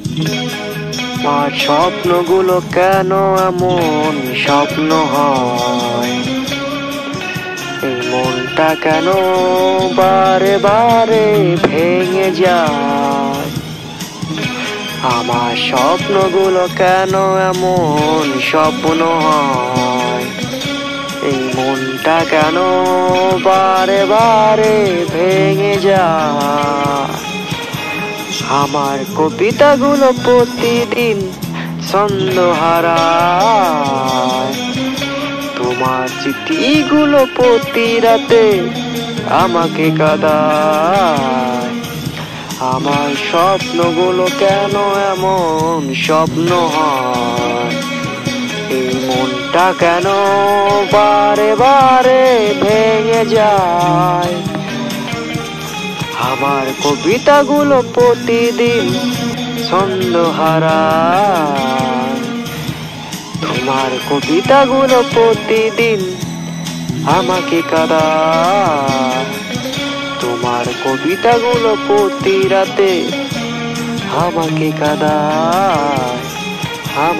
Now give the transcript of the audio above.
আমার স্বপ্নগুলো কেন এমন স্বপ্ন হয়? এই মনটা কেন বারে বারে ভেঙে যায়? আমার স্বপ্নগুলো কেন এমন স্বপ্ন হয়? এই মনটা কেন বারে বারে ভেঙে যায়? আমার কবিতাগুলো প্রতিদিন ছন্দ হারায়, তোমার চিঠিগুলো প্রতি রাতে আমাকে কাঁদায়। আমার স্বপ্নগুলো কেন এমন স্বপ্ন হয়? এই মনটা কেন বারে বারে ভেঙে যায়? আমার কবিতাগুলো প্রতিদিন ছন্দ হারায়, তোমার কবিতাগুলো প্রতিদিন আমাকে কাঁদায়। তোমার কবিতাগুলো প্রতি রাতে আমাকে কাঁদায়। আমার